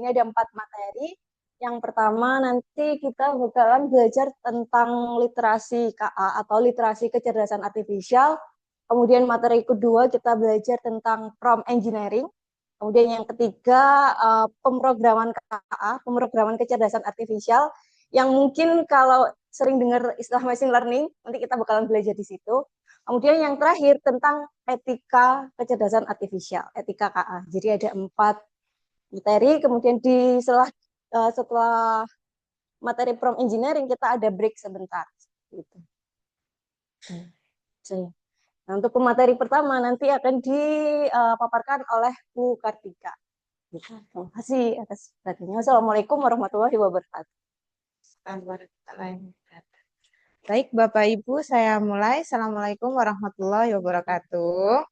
ini ada 4 materi. Yang pertama nanti kita bakalan belajar tentang literasi KA atau literasi kecerdasan artifisial. Kemudian materi kedua kita belajar tentang prompt engineering. Kemudian yang ketiga pemrograman KA, pemrograman kecerdasan artifisial, yang mungkin kalau sering dengar istilah machine learning, nanti kita bakalan belajar di situ. Kemudian yang terakhir tentang etika kecerdasan artifisial, etika KA. Jadi ada 4 materi, kemudian setelah materi prompt engineering kita ada break sebentar. Gitu. Nah, untuk pemateri pertama nanti akan dipaparkan oleh Bu Kartika. Terima kasih atas perhatiannya. Wassalamualaikum warahmatullahi wabarakatuh. Baik, Bapak Ibu, saya mulai. Assalamualaikum warahmatullahi wabarakatuh.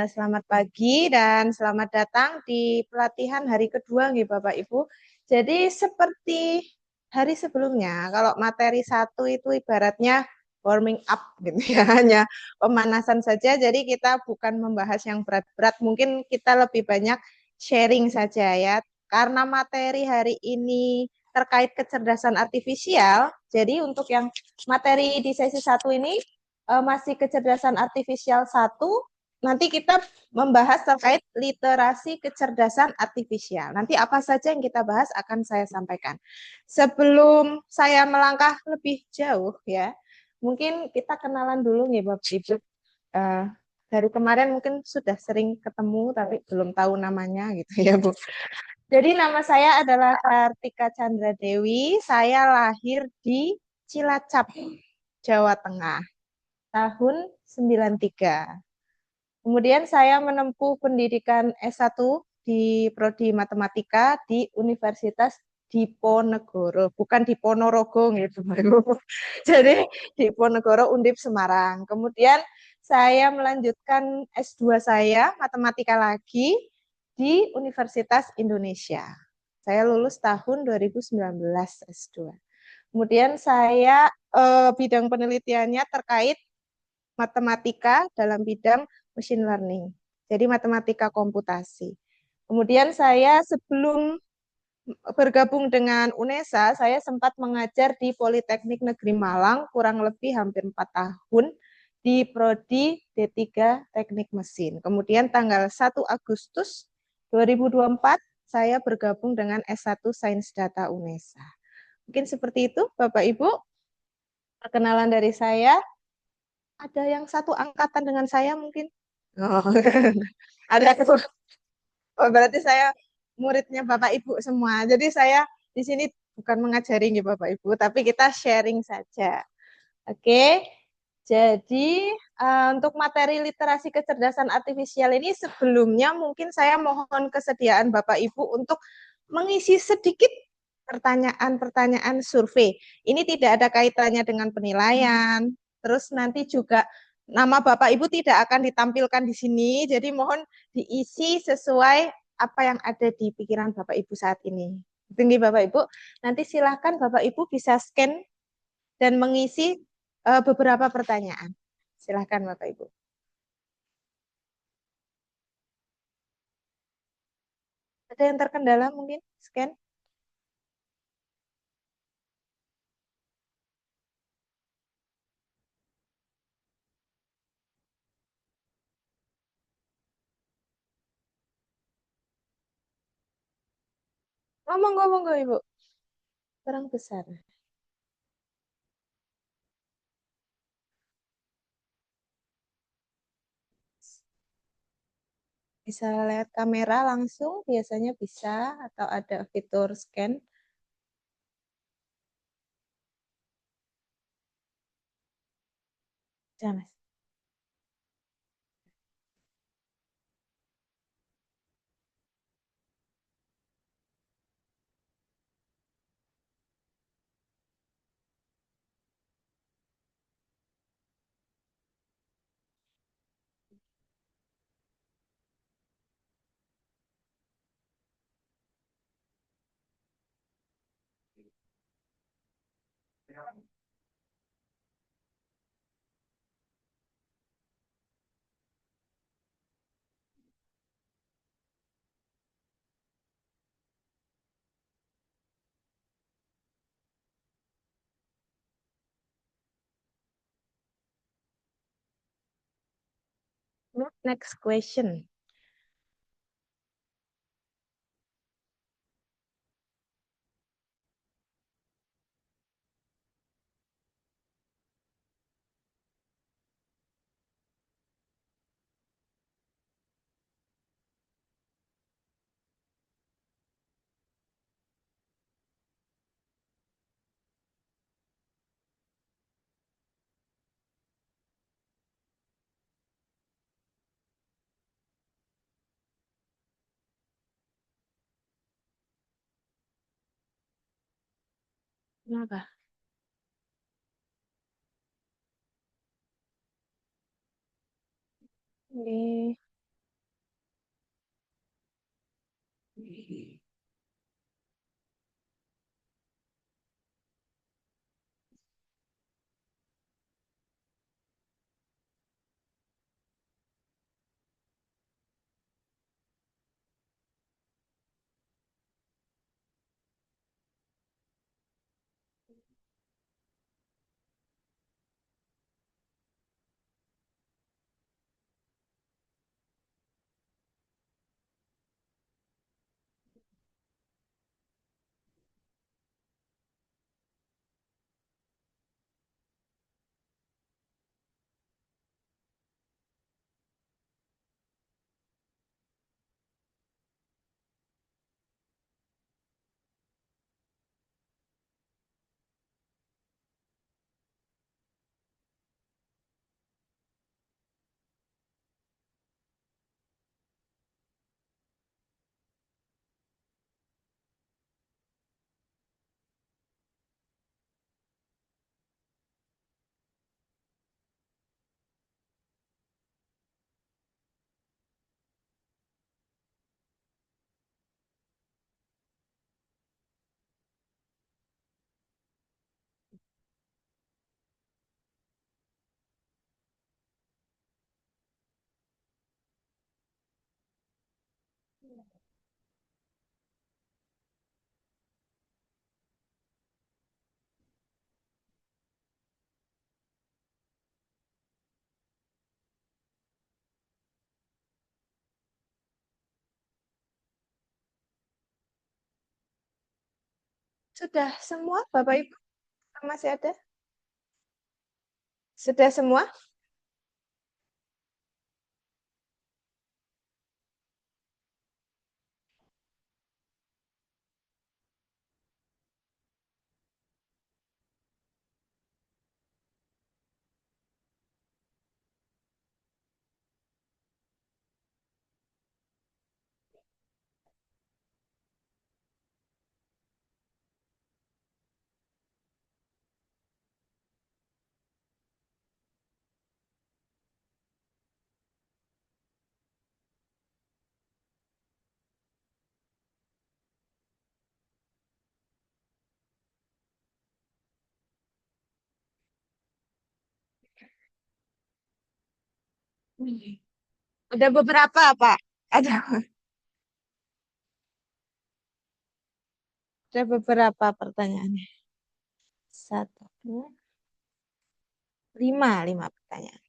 Selamat pagi dan selamat datang di pelatihan hari kedua, nih, Bapak Ibu. Jadi seperti hari sebelumnya, kalau materi 1 itu ibaratnya warming up gitu ya, hanya pemanasan saja. Jadi kita bukan membahas yang berat-berat, mungkin kita lebih banyak sharing saja ya. Karena materi hari ini terkait kecerdasan artifisial, jadi untuk yang materi di sesi 1 ini masih kecerdasan artifisial 1. Nanti kita membahas terkait literasi kecerdasan artifisial. Nanti apa saja yang kita bahas akan saya sampaikan. Sebelum saya melangkah lebih jauh ya, mungkin kita kenalan dulu nih Bapak Ibu. Dari kemarin mungkin sudah sering ketemu tapi belum tahu namanya gitu ya Bu. Jadi nama saya adalah Kartika Chandra Dewi. Saya lahir di Cilacap, Jawa Tengah, tahun 93. Kemudian saya menempuh pendidikan S1 di Prodi Matematika di Universitas Diponegoro, bukan di Ponorogo gitu, Jadi Diponegoro Undip Semarang. Kemudian saya melanjutkan S2 saya Matematika lagi di Universitas Indonesia. Saya lulus tahun 2019 S2. Kemudian saya bidang penelitiannya terkait matematika dalam bidang machine learning. Jadi matematika komputasi. Kemudian saya sebelum bergabung dengan UNESA, saya sempat mengajar di Politeknik Negeri Malang kurang lebih hampir 4 tahun di Prodi D3 Teknik Mesin. Kemudian tanggal 1 Agustus 2024 saya bergabung dengan S1 Sains Data UNESA. Mungkin seperti itu Bapak Ibu. Perkenalan dari saya. Ada yang satu angkatan dengan saya mungkin? Oh, ada. Oh, berarti saya muridnya Bapak Ibu semua. Jadi saya di sini bukan mengajari nih Bapak Ibu, tapi kita sharing saja. Oke. Jadi untuk materi literasi kecerdasan artifisial ini sebelumnya mungkin saya mohon kesediaan Bapak Ibu untuk mengisi sedikit pertanyaan-pertanyaan survei. Ini tidak ada kaitannya dengan penilaian. Terus nanti juga nama Bapak Ibu tidak akan ditampilkan di sini. Jadi mohon diisi sesuai apa yang ada di pikiran Bapak Ibu saat ini. Tinggi Bapak Ibu. Nanti silakan Bapak Ibu bisa scan dan mengisi beberapa pertanyaan. Silahkan Bapak Ibu. Ada yang terkendala mungkin? Scan. Oh, monggo, monggo Ibu. Kurang besar. Bisa lihat kamera langsung, biasanya bisa, atau ada fitur scan. Jangan, Mas. Next question. Kenapa? Ini sudah semua, Bapak Ibu? Masih ada? Sudah semua? Ada beberapa, Pak. Ada beberapa pertanyaannya. Satu, dua, lima pertanyaan.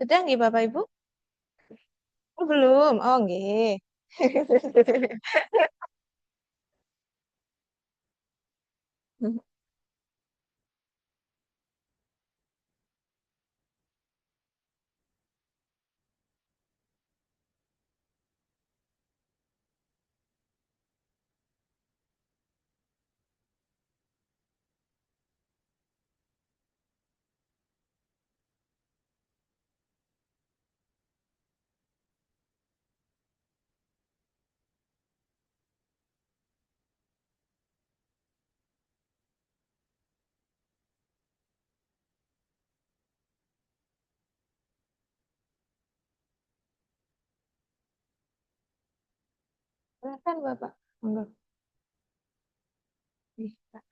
Sudah nggih, Bapak Ibu? Oh, belum. Oh, nggih. Silakan, Bapak. Monggo. Nih, Pak.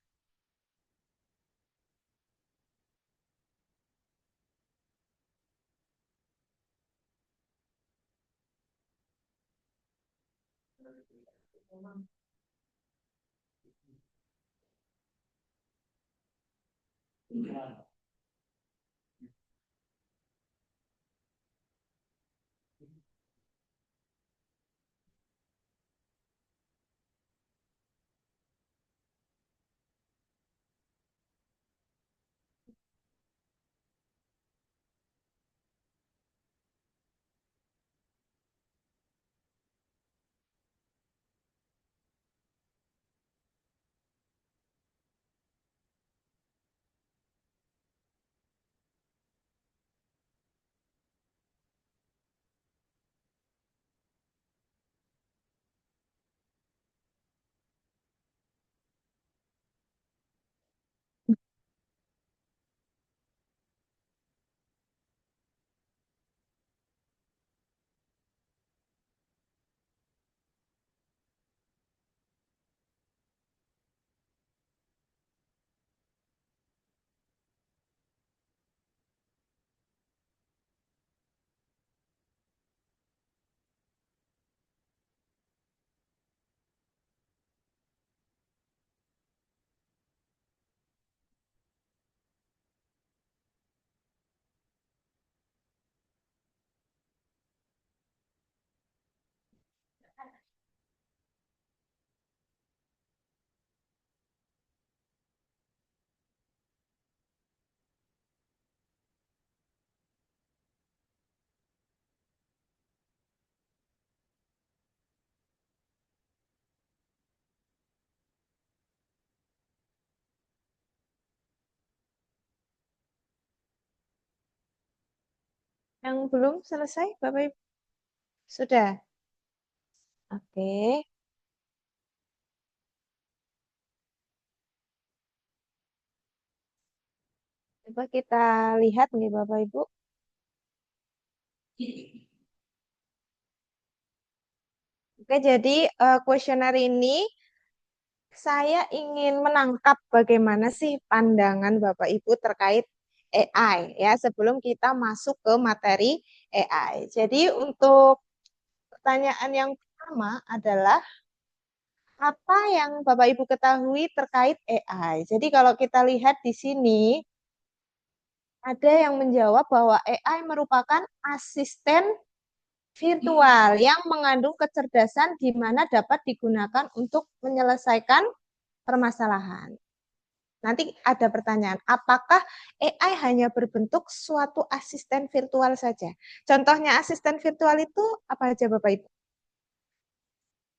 Yang belum selesai, Bapak Ibu? Sudah. Oke. Coba kita lihat nih Bapak Ibu. Oke, jadi kuesioner ini saya ingin menangkap bagaimana sih pandangan Bapak Ibu terkait AI ya sebelum kita masuk ke materi AI. Jadi untuk pertanyaan yang pertama adalah apa yang Bapak Ibu ketahui terkait AI? Jadi kalau kita lihat di sini ada yang menjawab bahwa AI merupakan asisten virtual yang mengandung kecerdasan di mana dapat digunakan untuk menyelesaikan permasalahan. Nanti ada pertanyaan, apakah AI hanya berbentuk suatu asisten virtual saja? Contohnya asisten virtual itu apa aja Bapak Ibu?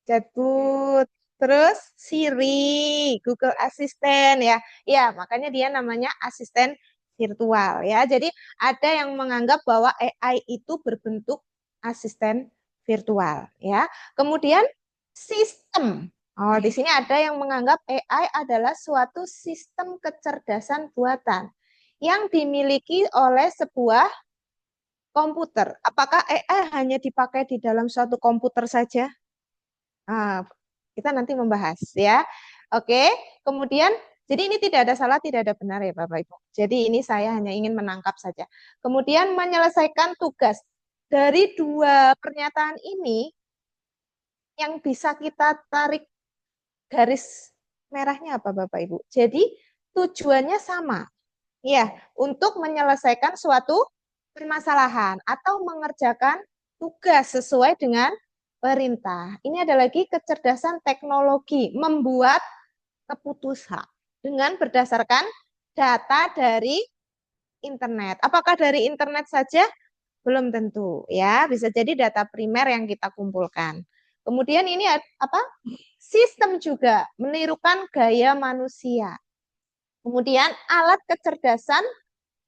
Chatbot, terus Siri, Google Assistant ya. Ya, makanya dia namanya asisten virtual ya. Jadi ada yang menganggap bahwa AI itu berbentuk asisten virtual ya. Kemudian sistem. Oh, di sini ada yang menganggap AI adalah suatu sistem kecerdasan buatan yang dimiliki oleh sebuah komputer. Apakah AI hanya dipakai di dalam suatu komputer saja? Ah, kita nanti membahas ya. Oke, kemudian jadi ini tidak ada salah, tidak ada benar ya Bapak Ibu. Jadi ini saya hanya ingin menangkap saja. Kemudian menyelesaikan tugas. Dari dua pernyataan ini yang bisa kita tarik garis merahnya apa Bapak Ibu? Jadi tujuannya sama. Ya, untuk menyelesaikan suatu permasalahan atau mengerjakan tugas sesuai dengan perintah. Ini ada lagi kecerdasan teknologi, membuat keputusan dengan berdasarkan data dari internet. Apakah dari internet saja? Belum tentu, ya. Bisa jadi data primer yang kita kumpulkan. Kemudian ini apa? Sistem juga menirukan gaya manusia. Kemudian alat kecerdasan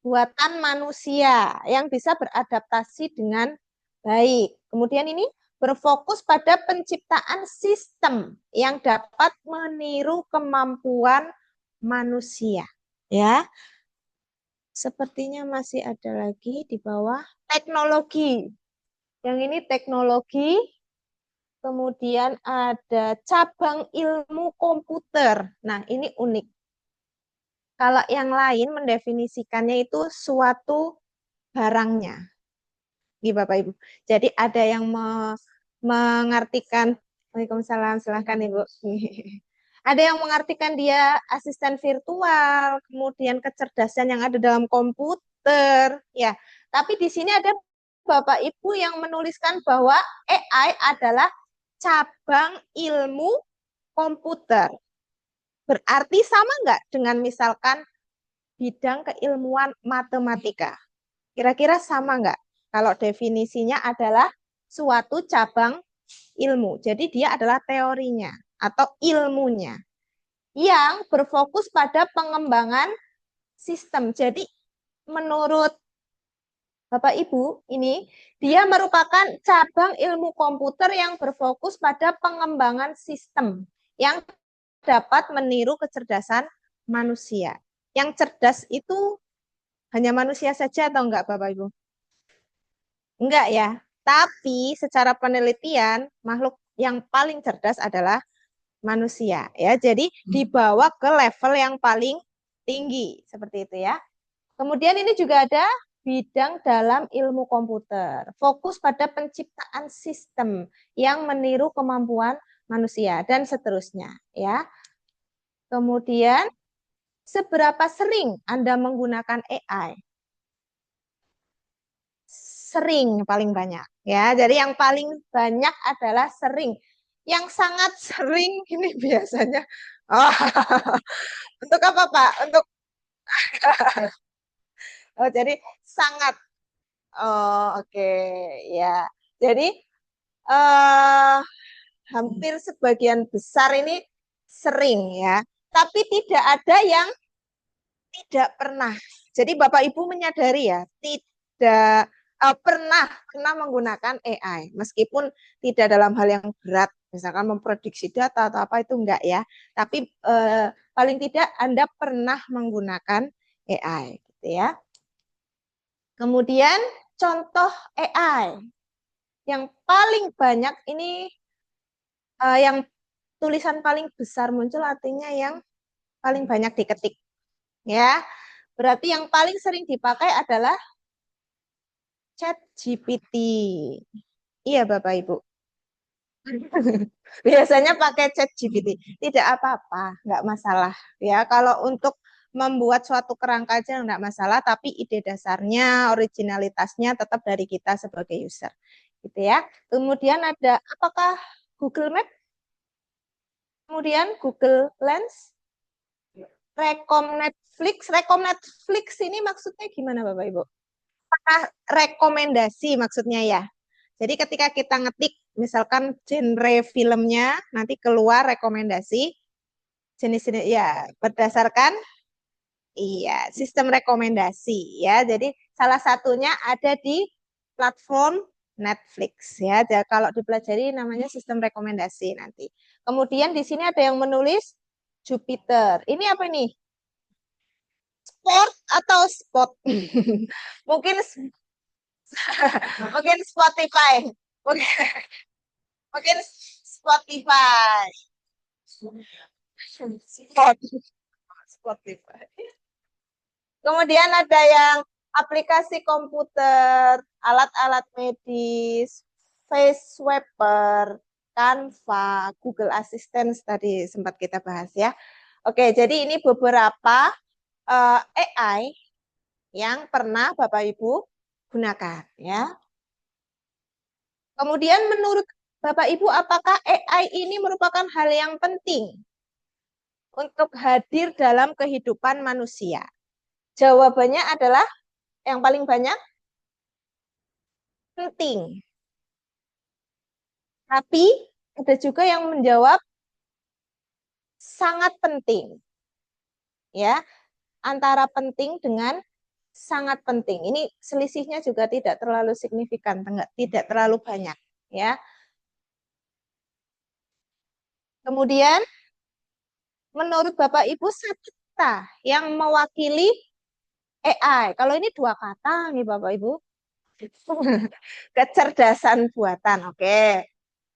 buatan manusia yang bisa beradaptasi dengan baik. Kemudian ini berfokus pada penciptaan sistem yang dapat meniru kemampuan manusia. Ya, sepertinya masih ada lagi di bawah teknologi. Yang ini teknologi, kemudian ada cabang ilmu komputer. Nah, ini unik. Kalau yang lain mendefinisikannya itu suatu barangnya. Bapak Ibu. Jadi ada yang mengartikan Waalaikumsalam, silahkan Ibu. Ada yang mengartikan dia asisten virtual, kemudian kecerdasan yang ada dalam komputer, ya. Tapi di sini ada Bapak Ibu yang menuliskan bahwa AI adalah cabang ilmu komputer. Berarti sama nggak dengan misalkan bidang keilmuan matematika? Kira-kira sama nggak? Kalau definisinya adalah suatu cabang ilmu. Jadi dia adalah teorinya atau ilmunya yang berfokus pada pengembangan sistem. Jadi menurut Bapak Ibu, ini dia merupakan cabang ilmu komputer yang berfokus pada pengembangan sistem yang dapat meniru kecerdasan manusia. Yang cerdas itu hanya manusia saja atau enggak Bapak Ibu? Enggak ya. Tapi secara penelitian makhluk yang paling cerdas adalah manusia ya. Jadi dibawa ke level yang paling tinggi seperti itu ya. Kemudian ini juga ada bidang dalam ilmu komputer, fokus pada penciptaan sistem yang meniru kemampuan manusia dan seterusnya ya. Kemudian seberapa sering Anda menggunakan AI? Sering paling banyak ya. Jadi yang paling banyak adalah sering. Yang sangat sering ini biasanya oh, untuk apa Pak? Untuk oh, jadi sangat oh oke ya. Jadi eh hampir sebagian besar ini sering ya. Tapi tidak ada yang tidak pernah. Jadi Bapak Ibu menyadari ya, tidak pernah menggunakan AI meskipun tidak dalam hal yang berat, misalkan memprediksi data atau apa itu enggak ya. Tapi paling tidak Anda pernah menggunakan AI gitu ya. Kemudian contoh AI yang paling banyak ini yang tulisan paling besar muncul artinya yang paling banyak diketik ya. Berarti yang paling sering dipakai adalah Chat GPT. Iya Bapak Ibu. Biasanya pakai Chat GPT. Tidak apa-apa, nggak masalah. Ya, kalau untuk membuat suatu kerangka aja nggak masalah, tapi ide dasarnya, originalitasnya tetap dari kita sebagai user. Gitu ya. Kemudian ada apakah Google Map? Kemudian Google Lens, Rekom Netflix ini maksudnya gimana Bapak Ibu? Apakah rekomendasi maksudnya ya? Jadi ketika kita ngetik misalkan genre filmnya nanti keluar rekomendasi jenis-jenis ya berdasarkan iya sistem rekomendasi ya. Jadi salah satunya ada di platform Netflix ya. Jadi, kalau dipelajari namanya sistem rekomendasi nanti. Kemudian di sini ada yang menulis Jupiter. Ini apa ini? Sport atau spot? Mungkin mungkin Spotify. Mungkin, mungkin Spotify. Spot. Spotify. Kemudian ada yang aplikasi komputer, alat-alat medis, face swapper, Canva, Google Assistant tadi sempat kita bahas ya. Oke, jadi ini beberapa AI yang pernah Bapak Ibu gunakan ya. Kemudian menurut Bapak Ibu apakah AI ini merupakan hal yang penting untuk hadir dalam kehidupan manusia? Jawabannya adalah yang paling banyak penting. Tapi ada juga yang menjawab sangat penting. Ya, antara penting dengan sangat penting. Ini selisihnya juga tidak terlalu signifikan, tidak terlalu banyak, ya. Kemudian menurut Bapak Ibu satu kata yang mewakili AI. Kalau ini dua kata nih Bapak Ibu. Kecerdasan buatan, oke.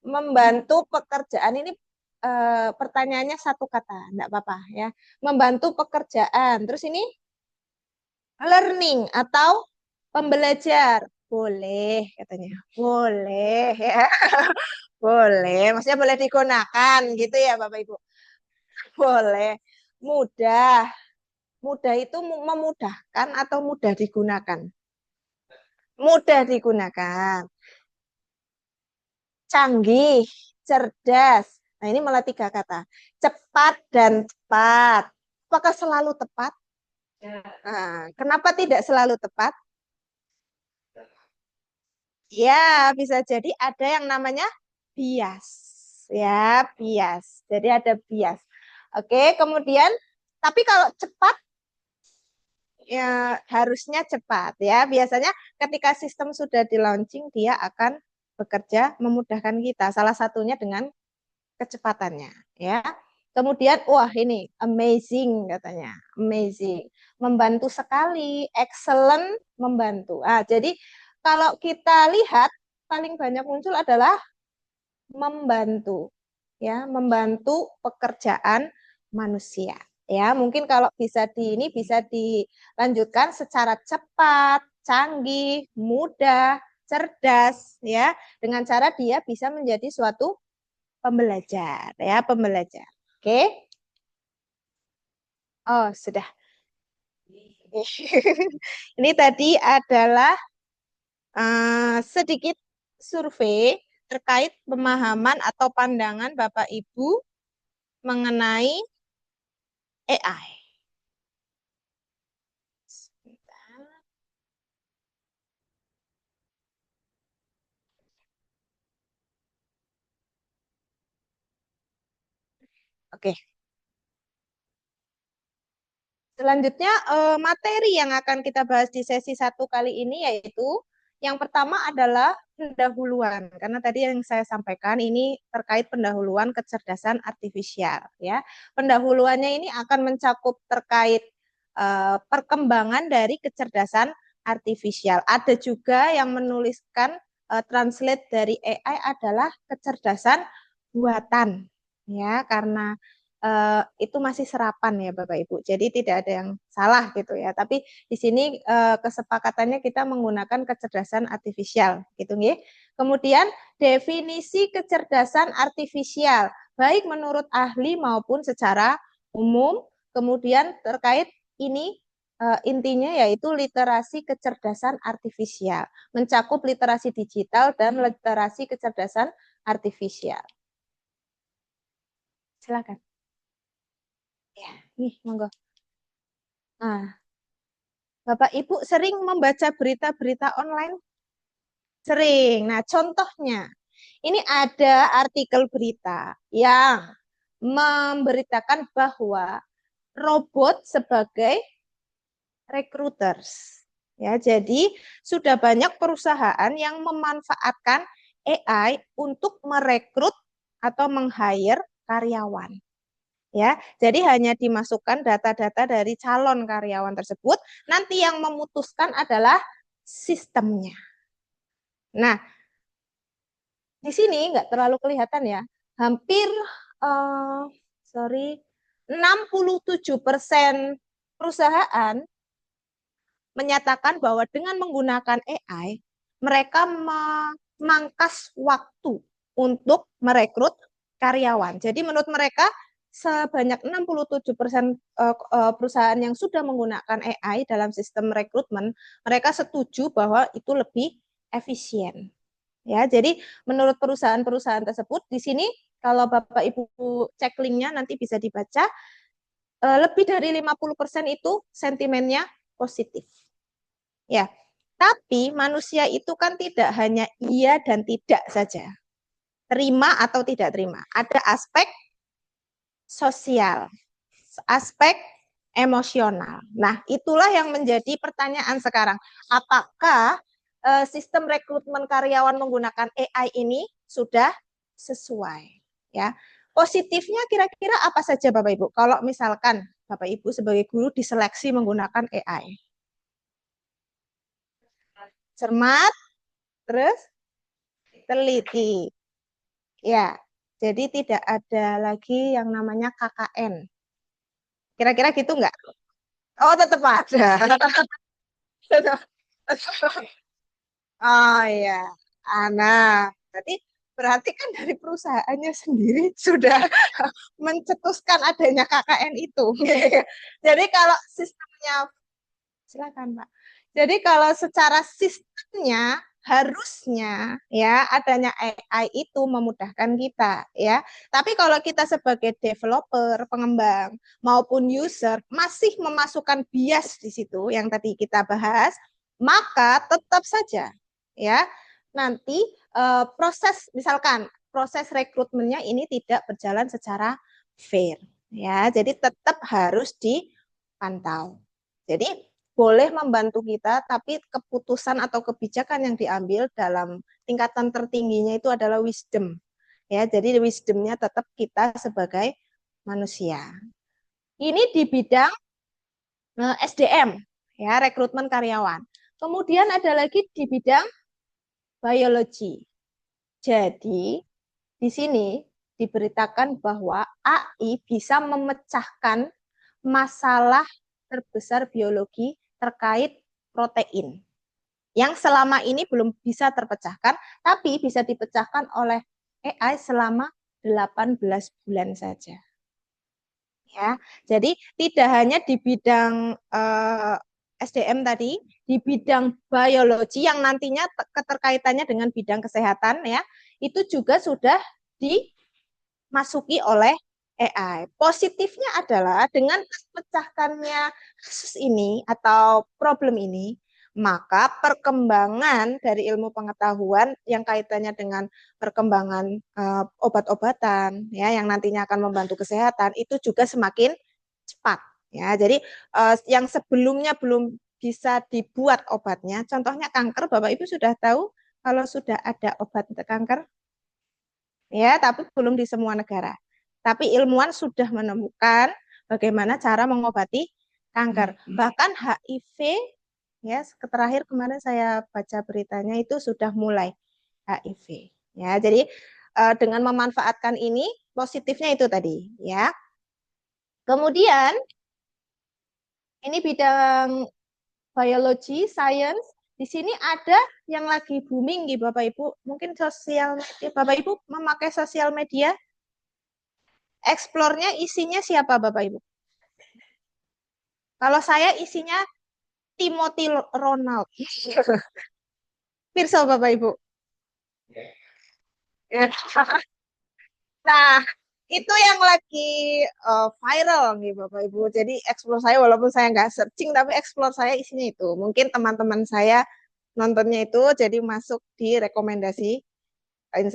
Membantu pekerjaan ini pertanyaannya satu kata, enggak apa-apa ya. Membantu pekerjaan. Terus ini learning atau pembelajar. Boleh katanya. Boleh ya. Boleh, maksudnya boleh digunakan gitu ya Bapak Ibu. Boleh. Mudah. Mudah itu memudahkan atau mudah digunakan? Mudah digunakan. Canggih, cerdas. Nah, ini malah tiga kata. Cepat dan tepat. Apakah selalu tepat? Nah, kenapa tidak selalu tepat? Ya, bisa jadi ada yang namanya bias. Ya, bias. Jadi ada bias. Oke, kemudian tapi kalau cepat ya harusnya cepat ya. Biasanya ketika sistem sudah di launching dia akan bekerja memudahkan kita. Salah satunya dengan kecepatannya ya. Kemudian wah ini amazing katanya. Amazing. Membantu sekali, excellent membantu. Ah, jadi kalau kita lihat paling banyak muncul adalah membantu ya, membantu pekerjaan manusia. Ya, mungkin kalau bisa ini bisa dilanjutkan secara cepat, canggih, mudah, cerdas ya, dengan cara dia bisa menjadi suatu pembelajar ya, pembelajar. Oke. Oh, sudah. Ini tadi adalah sedikit survei terkait pemahaman atau pandangan Bapak Ibu mengenai AI. Oke, selanjutnya materi yang akan kita bahas di sesi satu kali ini yaitu yang pertama adalah pendahuluan. Karena tadi yang saya sampaikan ini terkait pendahuluan kecerdasan artifisial ya. Pendahuluannya ini akan mencakup terkait perkembangan dari kecerdasan artifisial. Ada juga yang menuliskan translate dari AI adalah kecerdasan buatan ya, karena itu masih serapan ya Bapak Ibu. Jadi tidak ada yang salah gitu ya. Tapi di sini kesepakatannya kita menggunakan kecerdasan artifisial gitu nggih. Kemudian definisi kecerdasan artifisial baik menurut ahli maupun secara umum. Kemudian terkait ini intinya yaitu literasi kecerdasan artifisial, mencakup literasi digital dan literasi kecerdasan artifisial. Silakan. Ya, nih monggo. Nah, Bapak Ibu sering membaca berita-berita online? Sering. Nah, contohnya, ini ada artikel berita yang memberitakan bahwa robot sebagai recruiters. Ya, jadi sudah banyak perusahaan yang memanfaatkan AI untuk merekrut atau meng-hire karyawan. Ya, jadi hanya dimasukkan data-data dari calon karyawan tersebut, nanti yang memutuskan adalah sistemnya. Nah, di sini nggak terlalu kelihatan ya, hampir uh, sorry 67% perusahaan menyatakan bahwa dengan menggunakan AI, mereka memangkas waktu untuk merekrut karyawan. Jadi menurut mereka sebanyak 67% perusahaan yang sudah menggunakan AI dalam sistem rekrutmen, mereka setuju bahwa itu lebih efisien. Ya, jadi menurut perusahaan-perusahaan tersebut di sini kalau Bapak Ibu cek linknya nanti bisa dibaca, lebih dari 50% itu sentimennya positif. Ya, tapi manusia itu kan tidak hanya iya dan tidak saja. Terima atau tidak terima. Ada aspek sosial, aspek emosional. Nah, itulah yang menjadi pertanyaan sekarang. Apakah sistem rekrutmen karyawan menggunakan AI ini sudah sesuai? Ya, positifnya kira-kira apa saja Bapak Ibu? Kalau misalkan Bapak Ibu sebagai guru diseleksi menggunakan AI, cermat, terus teliti. Ya, jadi tidak ada lagi yang namanya KKN. Kira-kira gitu nggak? Oh, tetap ada. Oh iya. Nah, berarti berarti kan dari perusahaannya sendiri sudah mencetuskan adanya KKN itu. Jadi kalau sistemnya, silakan Pak. Jadi kalau secara sistemnya harusnya ya adanya AI itu memudahkan kita ya. Tapi kalau kita sebagai developer, pengembang maupun user masih memasukkan bias di situ yang tadi kita bahas, maka tetap saja ya nanti proses misalkan proses rekrutmennya ini tidak berjalan secara fair ya. Jadi tetap harus dipantau. Jadi boleh membantu kita, tapi keputusan atau kebijakan yang diambil dalam tingkatan tertingginya itu adalah wisdom. Ya, jadi wisdomnya tetap kita sebagai manusia. Ini di bidang SDM, ya, rekrutmen karyawan. Kemudian ada lagi di bidang biologi. Jadi di sini diberitakan bahwa AI bisa memecahkan masalah terbesar biologi terkait protein yang selama ini belum bisa terpecahkan, tapi bisa dipecahkan oleh AI selama 18 bulan saja. Ya, jadi tidak hanya di bidang SDM tadi, di bidang biologi yang nantinya keterkaitannya dengan bidang kesehatan ya, itu juga sudah dimasuki oleh AI. Positifnya adalah dengan terpecahkannya kasus ini atau problem ini, maka perkembangan dari ilmu pengetahuan yang kaitannya dengan perkembangan obat-obatan ya yang nantinya akan membantu kesehatan itu juga semakin cepat ya. Jadi yang sebelumnya belum bisa dibuat obatnya, contohnya kanker, Bapak Ibu sudah tahu kalau sudah ada obat untuk kanker ya, tapi belum di semua negara. Tapi ilmuwan sudah menemukan bagaimana cara mengobati kanker. Bahkan HIV ya, terakhir kemarin saya baca beritanya itu sudah mulai HIV. Ya, jadi dengan memanfaatkan ini positifnya itu tadi ya. Kemudian ini bidang biologi, science. Di sini ada yang lagi booming gitu Bapak Ibu. Mungkin sosial media. Bapak Ibu memakai sosial media. Explore-nya isinya siapa Bapak Ibu? Kalau saya isinya Timothy Ronald. Pirsa Bapak Ibu. Ya. Nah, itu yang lagi viral nih Bapak Ibu. Jadi explore saya walaupun saya nggak searching tapi explore saya isinya itu. Mungkin teman-teman saya nontonnya itu jadi masuk di rekomendasi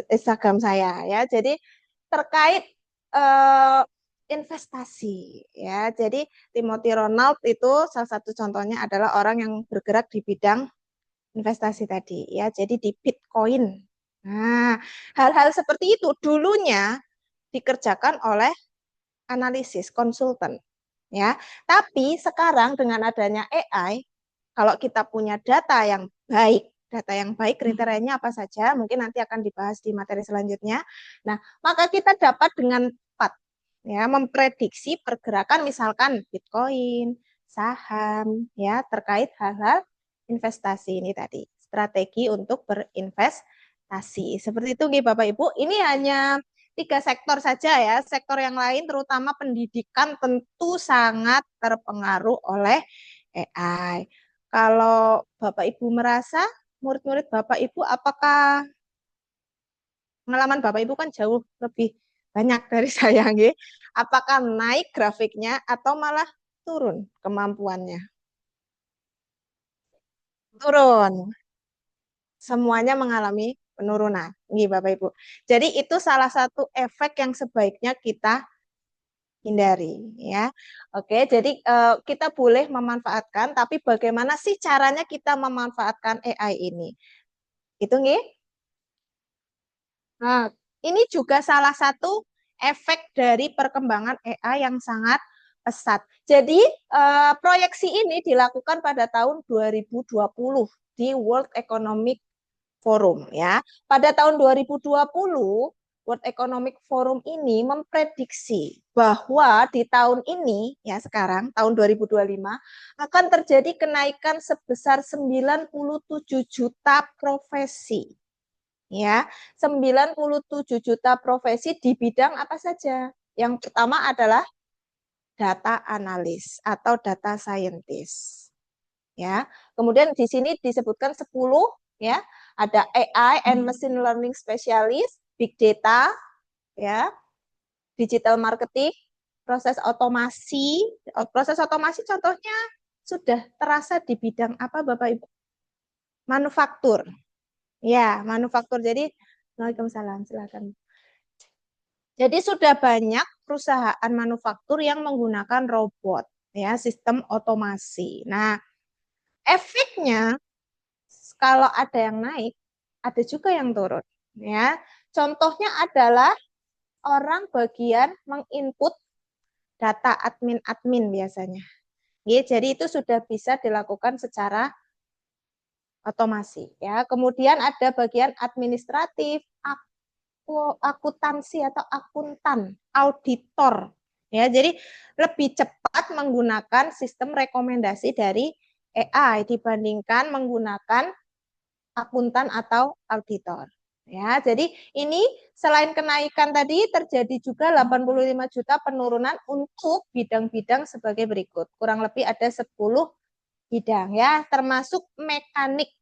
Instagram saya ya. Jadi terkait uh, investasi ya. Jadi Timothy Ronald itu salah satu contohnya adalah orang yang bergerak di bidang investasi tadi ya. Jadi di Bitcoin. Nah, hal-hal seperti itu dulunya dikerjakan oleh analisis konsultan ya. Tapi sekarang dengan adanya AI, kalau kita punya data yang baik kriterianya apa saja, mungkin nanti akan dibahas di materi selanjutnya. Nah, maka kita dapat dengan cepat ya memprediksi pergerakan misalkan Bitcoin, saham ya terkait hal-hal investasi ini tadi, strategi untuk berinvestasi. Seperti itu nih Bapak Ibu. Ini hanya 3 sektor saja ya. Sektor yang lain terutama pendidikan tentu sangat terpengaruh oleh AI. Kalau Bapak Ibu merasa murid-murid Bapak Ibu apakah pengalaman Bapak Ibu kan jauh lebih banyak dari saya nggih. Apakah naik grafiknya atau malah turun kemampuannya? Turun. Semuanya mengalami penurunan. Nggih Bapak Ibu. Jadi itu salah satu efek yang sebaiknya kita hindari ya. Oke, jadi kita boleh memanfaatkan tapi bagaimana sih caranya kita memanfaatkan AI ini? Itu nggih. Nah, ini juga salah satu efek dari perkembangan AI yang sangat pesat. Jadi, proyeksi ini dilakukan pada tahun 2020 di World Economic Forum ya. Pada tahun 2020, World Economic Forum ini memprediksi bahwa di tahun ini ya sekarang tahun 2025 akan terjadi kenaikan sebesar 97 juta profesi Ya, 97 juta profesi di bidang apa saja? Yang pertama adalah data analis atau data scientist. Ya. Kemudian di sini disebutkan 10 ya. Ada AI and machine learning specialist, big data, ya, digital marketing, proses otomasi. Proses otomasi contohnya sudah terasa di bidang apa Bapak Ibu? Manufaktur. Ya, manufaktur. Jadi, Waalaikumsalam, silakan. Jadi sudah banyak perusahaan manufaktur yang menggunakan robot, ya, sistem otomasi. Nah, efeknya kalau ada yang naik, ada juga yang turun, ya. Contohnya adalah orang bagian menginput data admin-admin biasanya. Ya, jadi itu sudah bisa dilakukan secara otomasi, ya. Kemudian ada bagian administratif, akuntansi atau akuntan, auditor. Ya, jadi lebih cepat menggunakan sistem rekomendasi dari AI dibandingkan menggunakan akuntan atau auditor. Ya, jadi ini selain kenaikan tadi terjadi juga 85 juta penurunan untuk bidang-bidang sebagai berikut. Kurang lebih ada 10 bidang ya, termasuk mekanik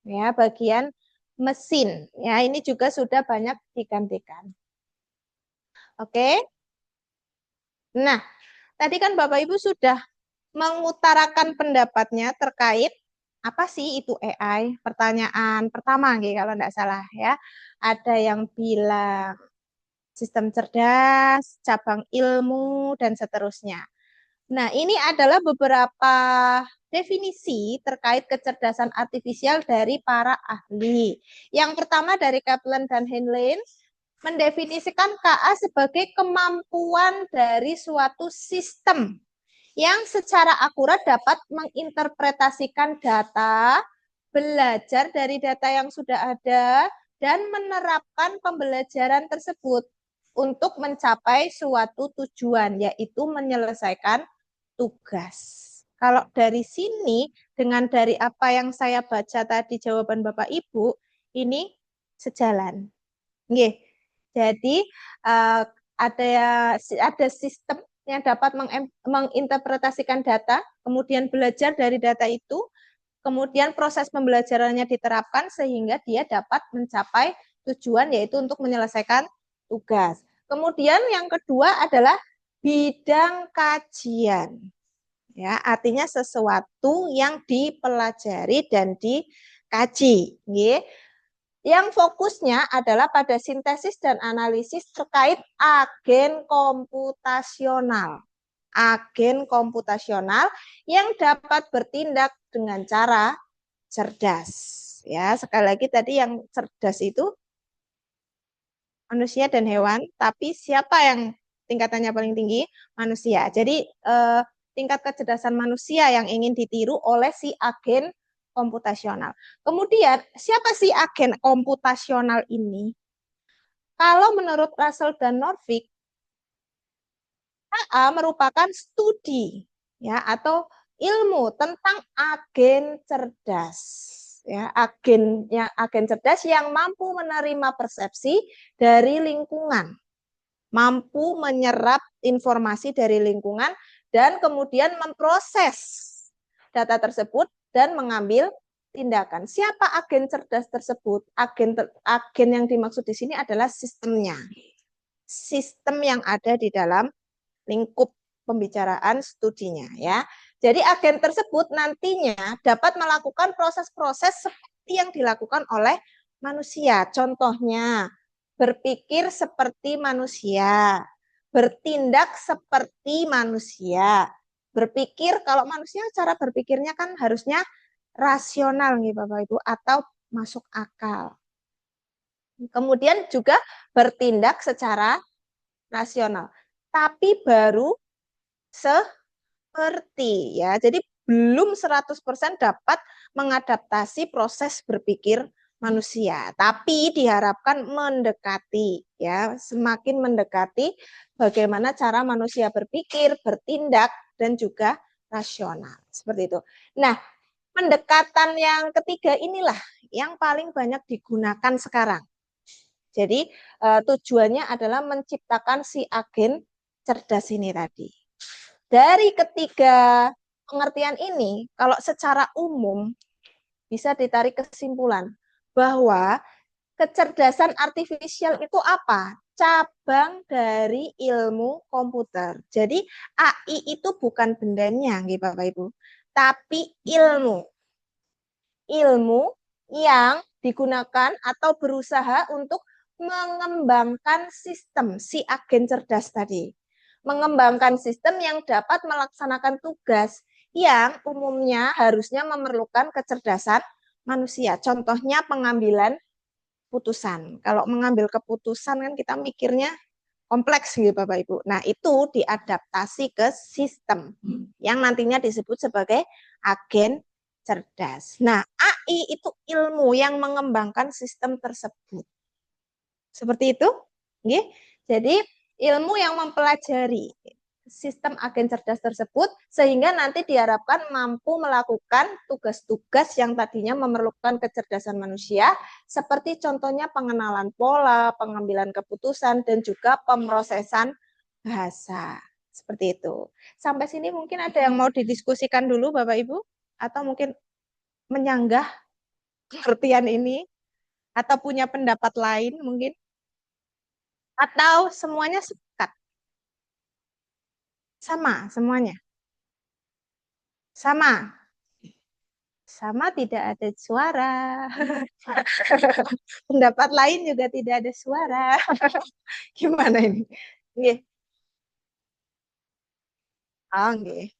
ya, bagian mesin. Ya, ini juga sudah banyak digantikan. Oke. Nah, tadi kan Bapak Ibu sudah mengutarakan pendapatnya terkait apa sih itu AI? Pertanyaan pertama gitu, kalau tidak salah ya. Ada yang bilang sistem cerdas, cabang ilmu, dan seterusnya. Nah, ini adalah beberapa definisi terkait kecerdasan artifisial dari para ahli. Yang pertama dari Kaplan dan Heinlein mendefinisikan KA sebagai kemampuan dari suatu sistem yang secara akurat dapat menginterpretasikan data, belajar dari data yang sudah ada, dan menerapkan pembelajaran tersebut untuk mencapai suatu tujuan, yaitu menyelesaikan tugas. Kalau dari sini, dengan dari apa yang saya baca tadi jawaban Bapak Ibu, ini sejalan. Nggih. Jadi ada sistem yang dapat menginterpretasikan data, kemudian belajar dari data itu, kemudian proses pembelajarannya diterapkan sehingga dia dapat mencapai tujuan yaitu untuk menyelesaikan tugas. Kemudian yang kedua adalah bidang kajian. Ya, artinya sesuatu yang dipelajari dan dikaji, yang fokusnya adalah pada sintesis dan analisis terkait agen komputasional. Agen komputasional yang dapat bertindak dengan cara cerdas. Ya, sekali lagi tadi yang cerdas itu manusia dan hewan, tapi siapa yang tingkatannya paling tinggi? Manusia. Jadi tingkat kecerdasan manusia yang ingin ditiru oleh si agen komputasional. Kemudian, siapa sih agen komputasional ini? Kalau menurut Russell dan Norvig, AA merupakan studi ya atau ilmu tentang agen cerdas. Ya, agen cerdas yang mampu menerima persepsi dari lingkungan, mampu menyerap informasi dari lingkungan dan kemudian memproses data tersebut dan mengambil tindakan. Siapa agen cerdas tersebut? Agen yang dimaksud di sini adalah sistemnya. Sistem yang ada di dalam lingkup pembicaraan studinya ya. Jadi agen tersebut nantinya dapat melakukan proses-proses seperti yang dilakukan oleh manusia. Contohnya berpikir seperti manusia, bertindak seperti manusia. Berpikir kalau manusia cara berpikirnya kan harusnya rasional nih Bapak Ibu atau masuk akal. Kemudian juga bertindak secara rasional. Tapi baru seperti ya. Jadi belum 100% dapat mengadaptasi proses berpikir manusia, tapi diharapkan mendekati ya, semakin mendekati bagaimana cara manusia berpikir, bertindak dan juga rasional. Seperti itu. Nah, pendekatan yang ketiga inilah yang paling banyak digunakan sekarang. Jadi tujuannya adalah menciptakan si agen cerdas ini tadi. Dari ketiga pengertian ini, kalau secara umum bisa ditarik kesimpulan bahwa kecerdasan artifisial itu apa? Cabang dari ilmu komputer. Jadi AI itu bukan bendanya, Bapak Ibu, tapi ilmu. Ilmu yang digunakan atau berusaha untuk mengembangkan sistem si agen cerdas tadi. Mengembangkan sistem yang dapat melaksanakan tugas yang umumnya harusnya memerlukan kecerdasan manusia. Contohnya pengambilan putusan. Kalau mengambil keputusan kan kita mikirnya kompleks gitu Bapak Ibu. Nah, itu diadaptasi ke sistem yang nantinya disebut sebagai agen cerdas. Nah, AI itu ilmu yang mengembangkan sistem tersebut. Seperti itu. Jadi, ilmu yang mempelajari sistem agen cerdas tersebut sehingga nanti diharapkan mampu melakukan tugas-tugas yang tadinya memerlukan kecerdasan manusia seperti contohnya pengenalan pola, pengambilan keputusan dan juga pemrosesan bahasa. Seperti itu. Sampai sini mungkin ada yang mau didiskusikan dulu Bapak Ibu atau mungkin menyanggah pengertian ini atau punya pendapat lain mungkin atau semuanya sepakat sama semuanya. Sama. Sama tidak ada suara. Pendapat lain juga tidak ada suara. Gimana ini? Nggih. Oh, nggih.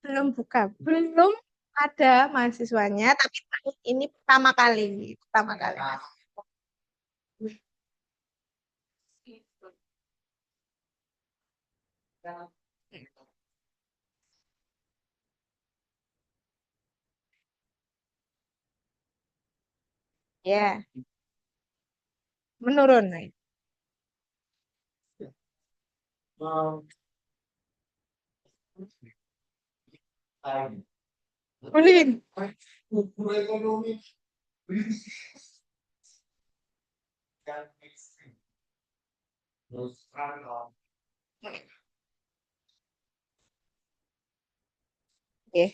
Belum buka. Belum ada mahasiswanya, tapi tahun ini pertama kali. Pertama kali. Ya, menurun. Boleh. Oke.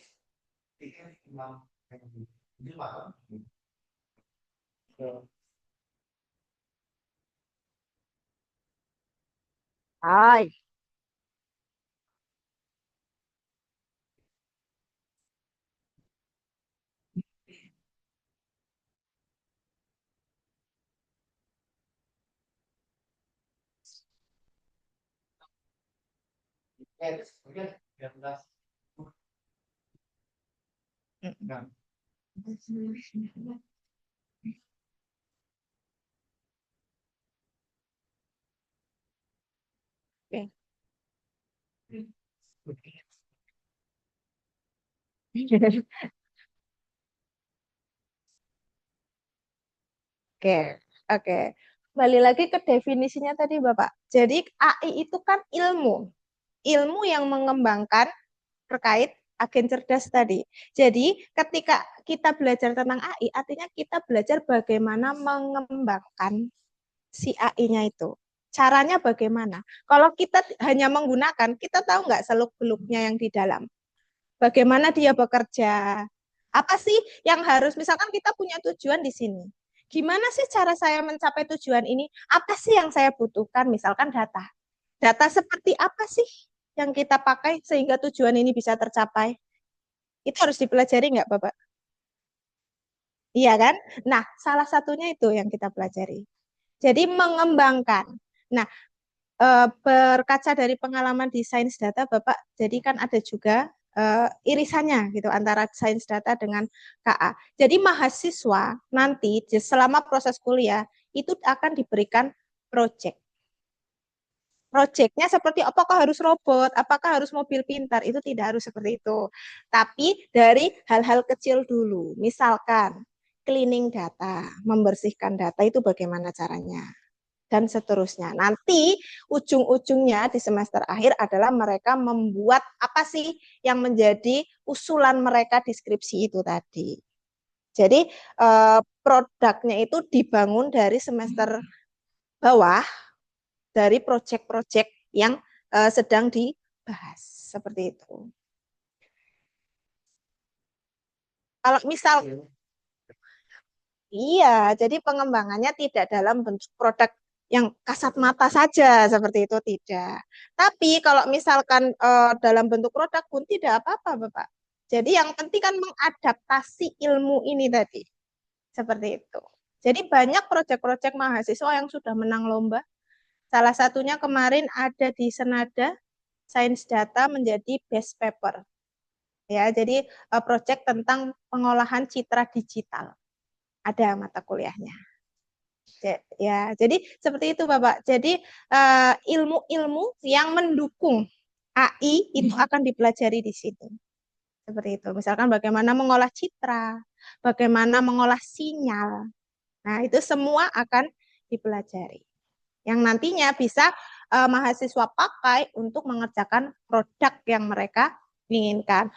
Hai. Oke. Oke, oke. Kembali lagi ke definisinya tadi, Bapak. Jadi AI itu kan ilmu. Ilmu yang mengembangkan terkait agen cerdas tadi. Jadi ketika kita belajar tentang AI, artinya kita belajar bagaimana mengembangkan si AI-nya itu. Caranya bagaimana? Kalau kita hanya menggunakan, kita tahu nggak seluk-beluknya yang di dalam. Bagaimana dia bekerja? Apa sih yang harus, misalkan kita punya tujuan di sini. Gimana sih cara saya mencapai tujuan ini? Apa sih yang saya butuhkan? Misalkan data. Data seperti apa sih yang kita pakai sehingga tujuan ini bisa tercapai? Itu harus dipelajari nggak, Bapak? Iya kan? Nah, salah satunya itu yang kita pelajari. Jadi mengembangkan. Nah, berkaca dari pengalaman di sains data, Bapak, jadi kan ada juga irisannya gitu antara sains data dengan KA. Jadi mahasiswa nanti selama proses kuliah itu akan diberikan project. Projectnya seperti apakah harus robot, apakah harus mobil pintar, itu tidak harus seperti itu. Tapi dari hal-hal kecil dulu, misalkan cleaning data, membersihkan data itu bagaimana caranya, dan seterusnya. Nanti ujung-ujungnya di semester akhir adalah mereka membuat apa sih yang menjadi usulan mereka di skripsi itu tadi. Jadi produknya itu dibangun dari semester bawah, dari proyek-proyek yang sedang dibahas seperti itu. Kalau misal iya, jadi pengembangannya tidak dalam bentuk produk yang kasat mata saja seperti itu, tidak. Tapi kalau misalkan dalam bentuk produk pun tidak apa-apa, Bapak. Jadi yang penting kan mengadaptasi ilmu ini tadi. Seperti itu. Jadi banyak proyek-proyek mahasiswa yang sudah menang lomba. Salah satunya kemarin ada di Senada, Sains Data menjadi best paper. Ya, jadi proyek tentang pengolahan citra digital. Ada mata kuliahnya. Ya, jadi seperti itu Bapak. Jadi ilmu-ilmu yang mendukung AI itu akan dipelajari di sini. Seperti itu. Misalkan bagaimana mengolah citra, bagaimana mengolah sinyal. Nah, itu semua akan dipelajari. Yang nantinya bisa mahasiswa pakai untuk mengerjakan produk yang mereka inginkan,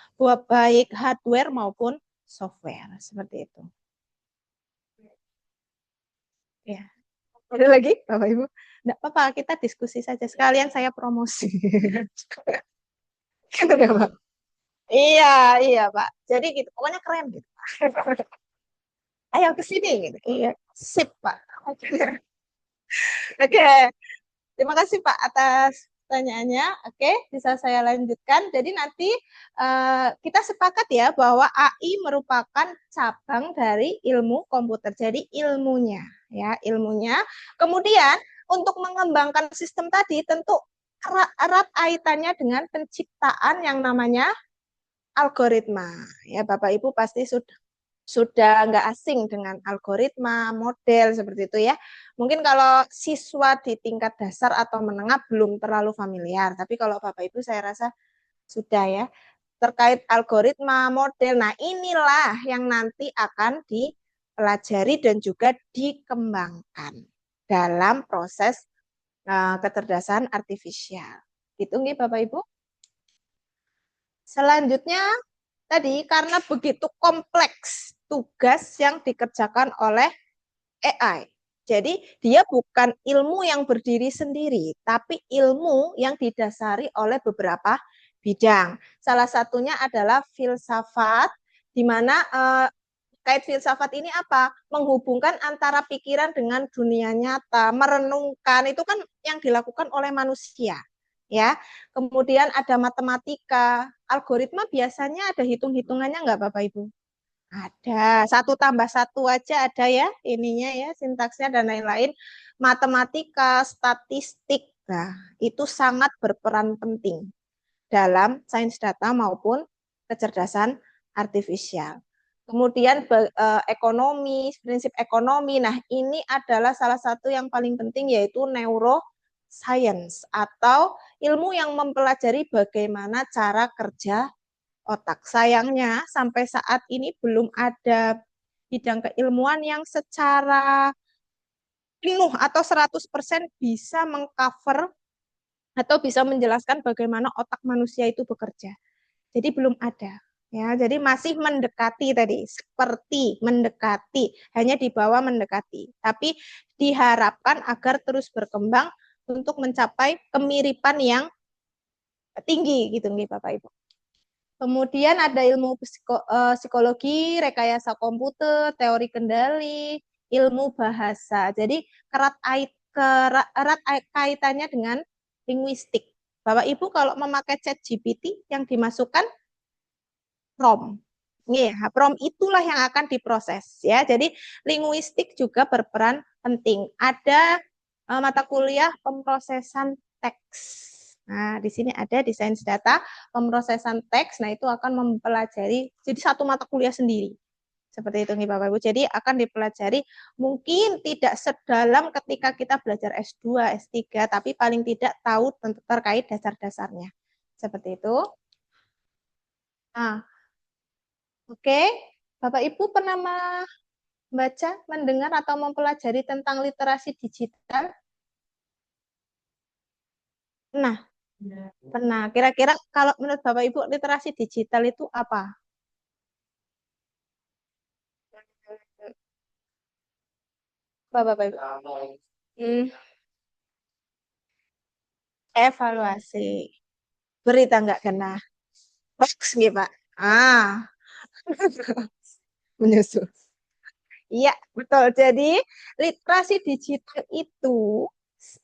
baik hardware maupun software. Seperti itu. Ya. Ada lagi, Bapak Ibu? Enggak apa-apa, kita diskusi saja. Sekalian saya promosi. Gitu ya, Pak? Iya, iya, Pak. Jadi gitu, pokoknya keren gitu. Ayo ke sini gitu. Iya, sip, Pak. Oke. Oke. Terima kasih Pak atas pertanyaannya. Oke, bisa saya lanjutkan. Jadi nanti kita sepakat ya bahwa AI merupakan cabang dari ilmu komputer. Jadi ilmunya, ya ilmunya. Kemudian untuk mengembangkan sistem tadi tentu erat kaitannya dengan penciptaan yang namanya algoritma. Ya Bapak Ibu pasti sudah nggak asing dengan algoritma, model seperti itu ya. Mungkin kalau siswa di tingkat dasar atau menengah belum terlalu familiar, tapi kalau Bapak Ibu saya rasa sudah ya. Terkait algoritma, model, nah inilah yang nanti akan dipelajari dan juga dikembangkan dalam proses kecerdasan artifisial. Gitu nggih Bapak Ibu? Selanjutnya tadi karena begitu kompleks tugas yang dikerjakan oleh AI. Jadi dia bukan ilmu yang berdiri sendiri, tapi ilmu yang didasari oleh beberapa bidang. Salah satunya adalah filsafat, di mana kait filsafat ini apa? Menghubungkan antara pikiran dengan dunia nyata, merenungkan itu kan yang dilakukan oleh manusia, ya. Kemudian ada matematika, algoritma biasanya ada hitung-hitungannya nggak Bapak Ibu? Ada, satu tambah satu aja ada ya, ininya ya, sintaksnya dan lain-lain. Matematika, statistik, nah itu sangat berperan penting dalam sains data maupun kecerdasan artifisial. Kemudian ekonomi, prinsip ekonomi. Nah, ini adalah salah satu yang paling penting yaitu neuroscience atau ilmu yang mempelajari bagaimana cara kerja otak. Sayangnya sampai saat ini belum ada bidang keilmuan yang secara penuh atau 100% bisa mengcover atau bisa menjelaskan bagaimana otak manusia itu bekerja. Jadi belum ada. Ya, jadi masih mendekati tadi, seperti mendekati, hanya di bawah mendekati. Tapi diharapkan agar terus berkembang untuk mencapai kemiripan yang tinggi gitu nih Bapak Ibu. Kemudian ada ilmu psikologi, rekayasa komputer, teori kendali, ilmu bahasa. Jadi erat kaitannya dengan linguistik. Bapak Ibu kalau memakai ChatGPT yang dimasukkan prompt. Ya, prompt itulah yang akan diproses ya. Jadi linguistik juga berperan penting. Ada mata kuliah pemrosesan teks. Nah, di sini ada desain data, pemrosesan teks. Nah, itu akan mempelajari jadi satu mata kuliah sendiri. Seperti itu nih Bapak Ibu. Jadi akan dipelajari mungkin tidak sedalam ketika kita belajar S2, S3, tapi paling tidak tahu terkait dasar-dasarnya. Seperti itu. Nah, oke. Bapak Ibu pernah membaca, mendengar atau mempelajari tentang literasi digital? Nah, pernah. Kira-kira kalau menurut Bapak Ibu literasi digital itu apa? Apa Bapak Ibu? Hmm, evaluasi. Berita nggak kena. Hoax gitu, Pak. Ah, menyusul. Iya, betul. Jadi, literasi digital itu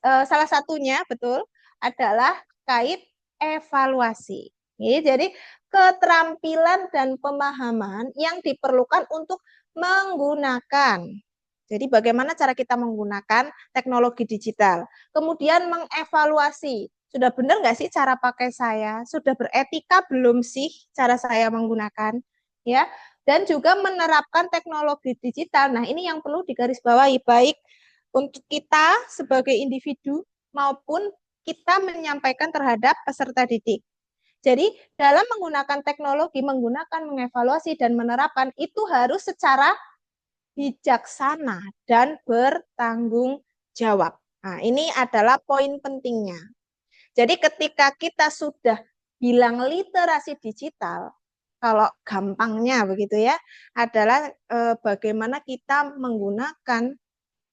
salah satunya betul adalah kait evaluasi. Jadi, keterampilan dan pemahaman yang diperlukan untuk menggunakan. Jadi, bagaimana cara kita menggunakan teknologi digital. Kemudian mengevaluasi. Sudah benar nggak sih cara pakai saya? Sudah beretika belum sih cara saya menggunakan? Ya, dan juga menerapkan teknologi digital. Nah, ini yang perlu digarisbawahi baik untuk kita sebagai individu maupun kita menyampaikan terhadap peserta didik. Jadi, dalam menggunakan teknologi, menggunakan mengevaluasi dan menerapkan itu harus secara bijaksana dan bertanggung jawab. Nah, ini adalah poin pentingnya. Jadi, ketika kita sudah bilang literasi digital, kalau gampangnya begitu ya, adalah bagaimana kita menggunakan,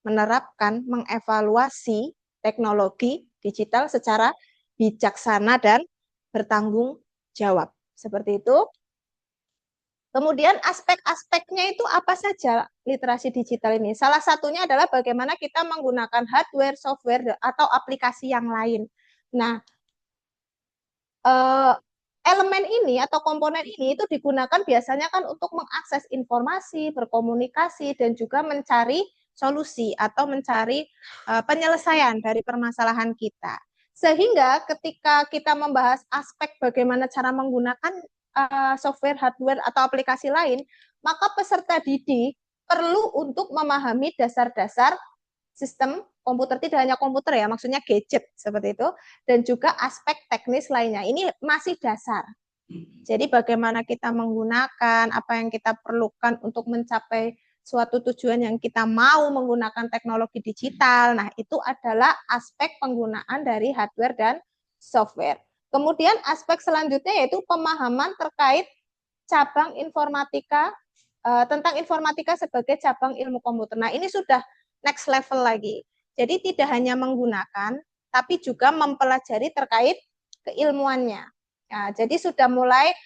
menerapkan, mengevaluasi teknologi digital secara bijaksana dan bertanggung jawab. Seperti itu. Kemudian aspek-aspeknya itu apa saja literasi digital ini? Salah satunya adalah bagaimana kita menggunakan hardware, software, atau aplikasi yang lain. Nah, eh, elemen ini atau komponen ini itu digunakan biasanya kan untuk mengakses informasi, berkomunikasi, dan juga mencari solusi atau mencari penyelesaian dari permasalahan kita. Sehingga ketika kita membahas aspek bagaimana cara menggunakan software, hardware, atau aplikasi lain, maka peserta didik perlu untuk memahami dasar-dasar sistem komputer, tidak hanya komputer ya, maksudnya gadget seperti itu, dan juga aspek teknis lainnya. Ini masih dasar. Jadi bagaimana kita menggunakan, apa yang kita perlukan untuk mencapai suatu tujuan yang kita mau menggunakan teknologi digital. Nah, itu adalah aspek penggunaan dari hardware dan software. Kemudian aspek selanjutnya yaitu pemahaman terkait cabang informatika, tentang informatika sebagai cabang ilmu komputer. Nah, ini sudah next level lagi. Jadi tidak hanya menggunakan, tapi juga mempelajari terkait keilmuannya. Ya, jadi sudah mulai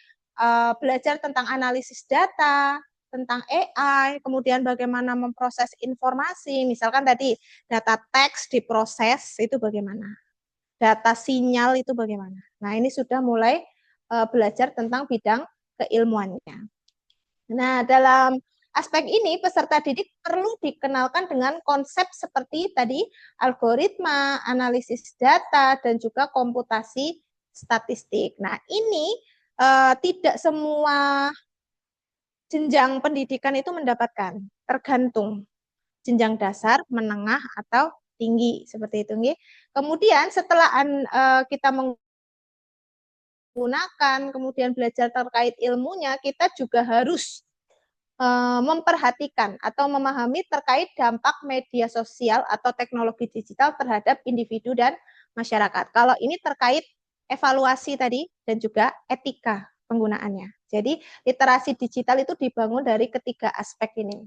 belajar tentang analisis data, tentang AI, kemudian bagaimana memproses informasi. Misalkan tadi data teks diproses itu bagaimana, data sinyal itu bagaimana. Nah, ini sudah mulai belajar tentang bidang keilmuannya. Nah, dalam aspek ini peserta didik perlu dikenalkan dengan konsep seperti tadi algoritma, analisis data, dan juga komputasi statistik. Nah, ini tidak semua jenjang pendidikan itu mendapatkan, tergantung jenjang dasar, menengah, atau tinggi seperti itu. Kemudian setelah kita menggunakan, kemudian belajar terkait ilmunya, kita juga harus memperhatikan atau memahami terkait dampak media sosial atau teknologi digital terhadap individu dan masyarakat. Kalau ini terkait evaluasi tadi dan juga etika penggunaannya. Jadi literasi digital itu dibangun dari ketiga aspek ini.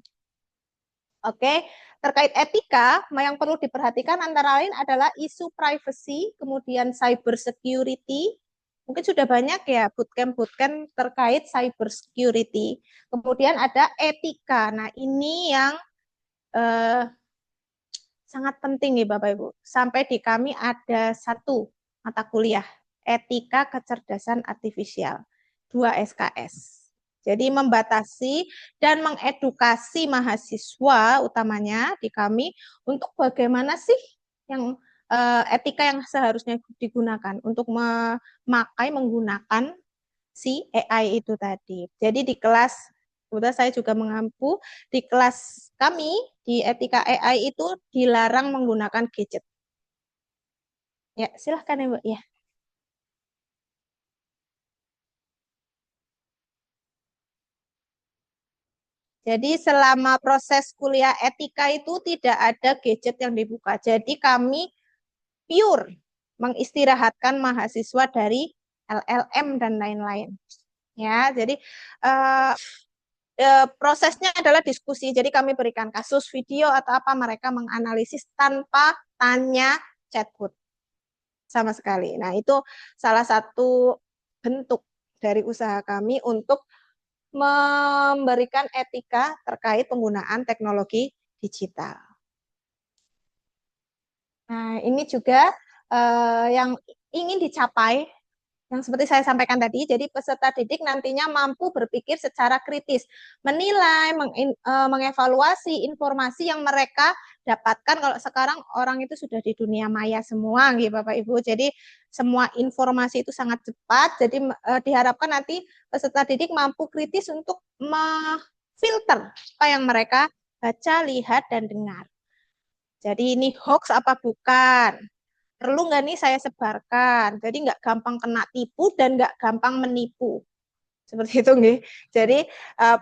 Oke, terkait etika, yang perlu diperhatikan antara lain adalah isu privacy, kemudian cyber security. Mungkin sudah banyak ya bootcamp-bootcamp terkait cyber security. Kemudian ada etika. Nah, ini yang eh, sangat penting nih Bapak Ibu. Sampai di kami ada satu mata kuliah, etika kecerdasan artifisial, 2 SKS. Jadi membatasi dan mengedukasi mahasiswa utamanya di kami untuk bagaimana sih yang etika yang seharusnya digunakan untuk menggunakan si AI itu tadi. Jadi di kelas, kemudian saya juga mengampu di kelas kami di etika AI itu dilarang menggunakan gadget. Ya, silahkan ya, Bu. Ya. Jadi selama proses kuliah etika itu tidak ada gadget yang dibuka. Jadi kami pure mengistirahatkan mahasiswa dari LLM dan lain-lain. Ya, jadi eh, prosesnya adalah diskusi. Jadi kami berikan kasus video atau apa mereka menganalisis tanpa tanya chatbot sama sekali. Nah, itu salah satu bentuk dari usaha kami untuk memberikan etika terkait penggunaan teknologi digital. Nah, ini juga yang ingin dicapai yang seperti saya sampaikan tadi, jadi peserta didik nantinya mampu berpikir secara kritis, menilai, mengevaluasi informasi yang mereka dapatkan. Kalau sekarang orang itu sudah di dunia maya semua, gitu Bapak Ibu. Jadi semua informasi itu sangat cepat. Jadi diharapkan nanti peserta didik mampu kritis untuk memfilter apa yang mereka baca, lihat, dan dengar. Jadi ini hoax apa bukan? Perlu nggak nih saya sebarkan? Jadi nggak gampang kena tipu dan nggak gampang menipu. Seperti itu nih. Jadi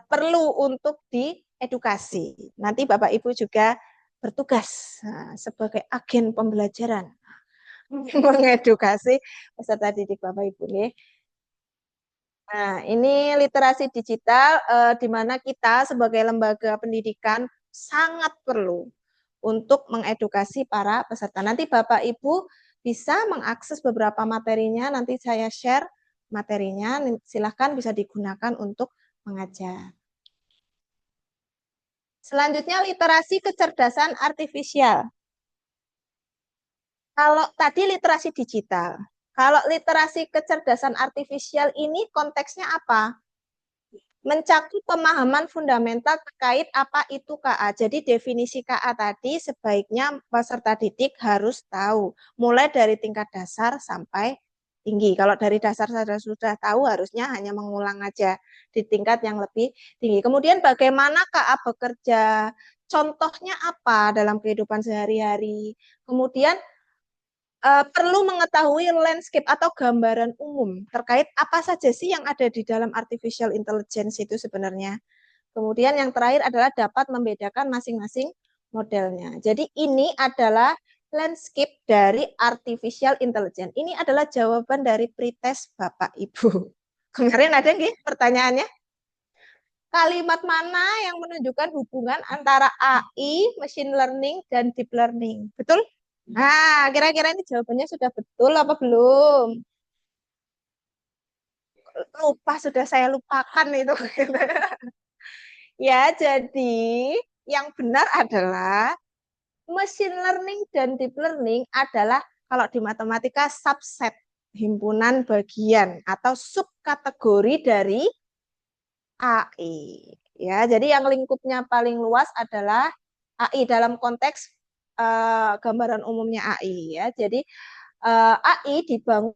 perlu untuk diedukasi. Nanti Bapak Ibu juga bertugas sebagai agen pembelajaran mengedukasi peserta didik Bapak Ibu nih. Nah, ini literasi digital di mana kita sebagai lembaga pendidikan sangat perlu untuk mengedukasi para peserta. Nanti Bapak Ibu bisa mengakses beberapa materinya, nanti saya share materinya, silahkan bisa digunakan untuk mengajar. Selanjutnya literasi kecerdasan artifisial. Kalau tadi literasi digital, kalau literasi kecerdasan artifisial ini konteksnya apa? Mencakup pemahaman fundamental terkait apa itu KA. Jadi definisi KA tadi sebaiknya peserta didik harus tahu, mulai dari tingkat dasar sampai tinggi. Kalau dari dasar saja sudah tahu, harusnya hanya mengulang aja di tingkat yang lebih tinggi. Kemudian bagaimana KA bekerja, contohnya apa dalam kehidupan sehari-hari. Kemudian perlu mengetahui landscape atau gambaran umum terkait apa saja sih yang ada di dalam artificial intelligence itu sebenarnya. Kemudian yang terakhir adalah dapat membedakan masing-masing modelnya. Jadi ini adalah landscape dari artificial intelligence. Ini adalah jawaban dari pretest Bapak Ibu. Kemarin ada nggih pertanyaannya? Kalimat mana yang menunjukkan hubungan antara AI, machine learning, dan deep learning? Betul? Nah, kira-kira ini jawabannya sudah betul apa belum? Lupa, sudah saya lupakan itu. Ya, jadi yang benar adalah machine learning dan deep learning adalah kalau di matematika subset, himpunan bagian atau subkategori dari AI. Ya, jadi yang lingkupnya paling luas adalah AI dalam konteks gambaran umumnya AI ya. Jadi AI dibangun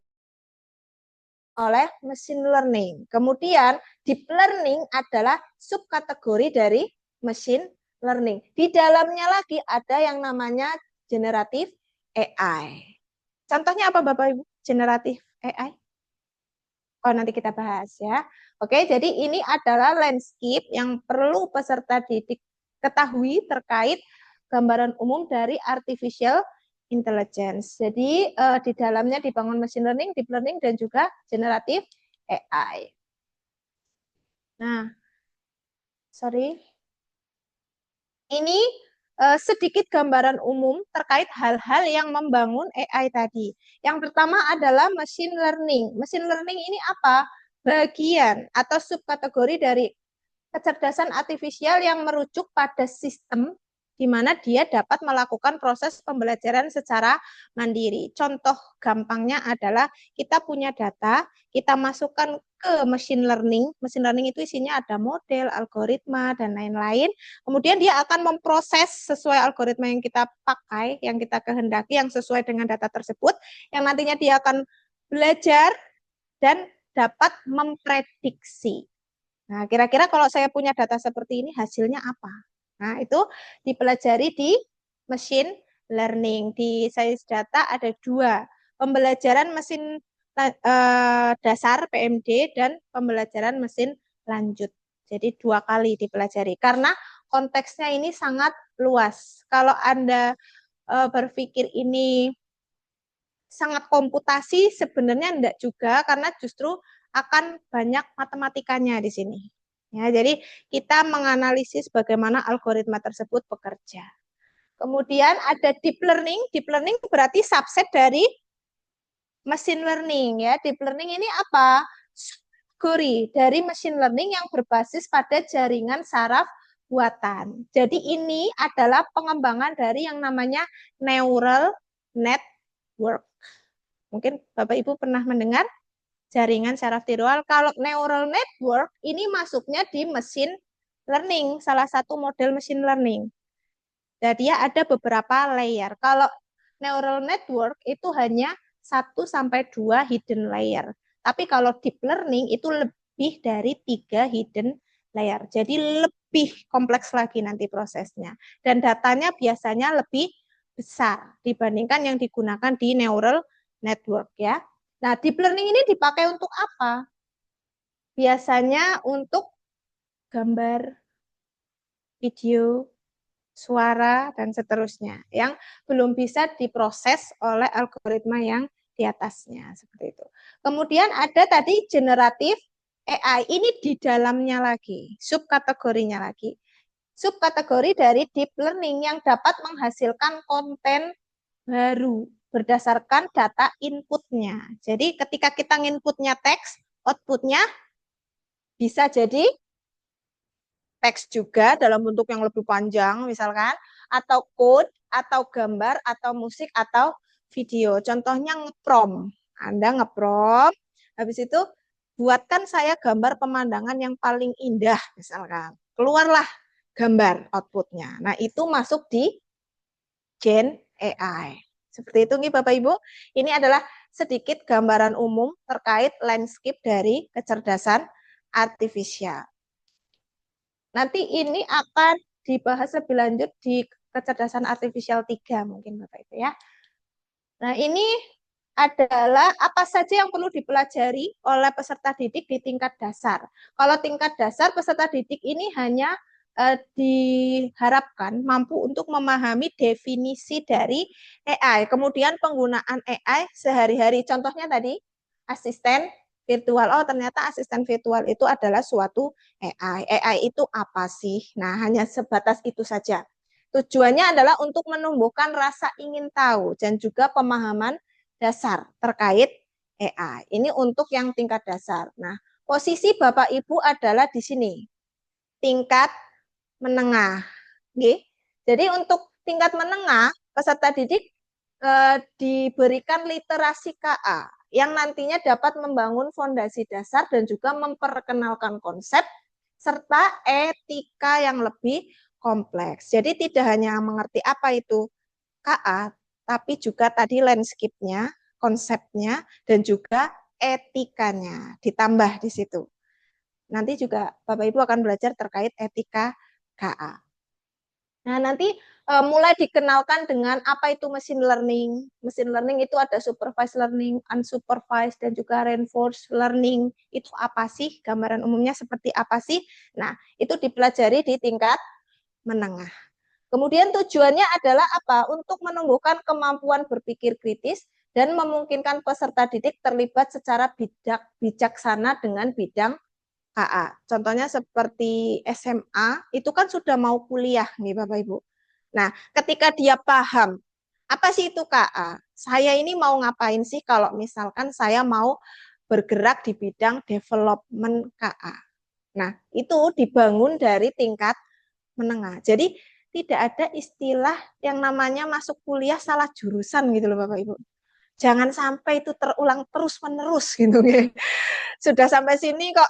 oleh machine learning. Kemudian deep learning adalah subkategori dari machine learning. Di dalamnya lagi ada yang namanya generative AI. Contohnya apa Bapak Ibu? Generative AI? Oh, nanti kita bahas ya. Oke, jadi ini adalah landscape yang perlu peserta didik ketahui terkait gambaran umum dari artificial intelligence. Jadi di dalamnya dibangun machine learning, deep learning, dan juga generative AI. Nah, sorry. Ini sedikit gambaran umum terkait hal-hal yang membangun AI tadi. Yang pertama adalah machine learning. Machine learning ini apa? Bagian atau subkategori dari kecerdasan artifisial yang merujuk pada sistem di mana dia dapat melakukan proses pembelajaran secara mandiri. Contoh gampangnya adalah kita punya data, kita masukkan ke machine learning. Machine learning itu isinya ada model, algoritma, dan lain-lain. Kemudian dia akan memproses sesuai algoritma yang kita pakai, yang kita kehendaki, yang sesuai dengan data tersebut, yang nantinya dia akan belajar dan dapat memprediksi. Nah, kira-kira kalau saya punya data seperti ini, hasilnya apa? Nah, itu dipelajari di machine learning. Di sains data ada dua, pembelajaran mesin dasar PMD dan pembelajaran mesin lanjut. Jadi dua kali dipelajari karena konteksnya ini sangat luas. Kalau Anda berpikir ini sangat komputasi, sebenarnya enggak juga karena justru akan banyak matematikanya di sini. Ya, jadi kita menganalisis bagaimana algoritma tersebut bekerja. Kemudian ada deep learning. Deep learning berarti subset dari machine learning ya. Deep learning ini apa? Kategori dari machine learning yang berbasis pada jaringan saraf buatan. Jadi ini adalah pengembangan dari yang namanya neural network. Mungkin Bapak Ibu pernah mendengar jaringan saraf tiroal. Kalau neural network ini masuknya di machine learning, salah satu model machine learning. Jadi ada beberapa layer. Kalau neural network itu hanya 1 sampai 2 hidden layer. Tapi kalau deep learning itu lebih dari 3 hidden layer. Jadi lebih kompleks lagi nanti prosesnya. Dan datanya biasanya lebih besar dibandingkan yang digunakan di neural network ya. Nah, deep learning ini dipakai untuk apa? Biasanya untuk gambar, video, suara, dan seterusnya yang belum bisa diproses oleh algoritma yang di atasnya. Seperti itu. Kemudian ada tadi generatif AI. Ini di dalamnya lagi, subkategorinya lagi. Subkategori dari deep learning yang dapat menghasilkan konten baru berdasarkan data inputnya. Jadi ketika kita inputnya teks, outputnya bisa jadi teks juga dalam bentuk yang lebih panjang misalkan, atau code, atau gambar, atau musik, atau video. Contohnya ngeprom. Anda ngeprom, habis itu buatkan saya gambar pemandangan yang paling indah misalkan. Keluarlah gambar outputnya. Nah itu masuk di Gen AI. Seperti itu nih Bapak Ibu. Ini adalah sedikit gambaran umum terkait landscape dari kecerdasan artifisial. Nanti ini akan dibahas lebih lanjut di kecerdasan artifisial 3 mungkin Bapak Ibu ya. Nah, ini adalah apa saja yang perlu dipelajari oleh peserta didik di tingkat dasar. Kalau tingkat dasar peserta didik ini hanya diharapkan mampu untuk memahami definisi dari AI, kemudian penggunaan AI sehari-hari. Contohnya tadi asisten virtual. Oh, ternyata asisten virtual itu adalah suatu AI. AI itu apa sih? Nah, hanya sebatas itu saja. Tujuannya adalah untuk menumbuhkan rasa ingin tahu dan juga pemahaman dasar terkait AI. Ini untuk yang tingkat dasar. Nah, posisi Bapak Ibu adalah di sini. Tingkat menengah. Jadi untuk tingkat menengah, peserta didik diberikan literasi KA yang nantinya dapat membangun fondasi dasar dan juga memperkenalkan konsep serta etika yang lebih kompleks. Jadi tidak hanya mengerti apa itu KA, tapi juga tadi landscape-nya, konsepnya, dan juga etikanya ditambah di situ. Nanti juga Bapak Ibu akan belajar terkait etika KA. Nah, nanti mulai dikenalkan dengan apa itu machine learning. Machine learning itu ada supervised learning, unsupervised, dan juga reinforced learning. Itu apa sih? Gambaran umumnya seperti apa sih? Nah, itu dipelajari di tingkat menengah. Kemudian tujuannya adalah apa? Untuk menumbuhkan kemampuan berpikir kritis dan memungkinkan peserta didik terlibat secara bijaksana dengan bidang KA. Contohnya seperti SMA, itu kan sudah mau kuliah nih Bapak Ibu. Nah, ketika dia paham, apa sih itu KA? Saya ini mau ngapain sih kalau misalkan saya mau bergerak di bidang development KA. Nah, itu dibangun dari tingkat menengah. Jadi tidak ada istilah yang namanya masuk kuliah salah jurusan gitu loh Bapak Ibu. Jangan sampai itu terulang terus-menerus gitu ya. Sudah sampai sini kok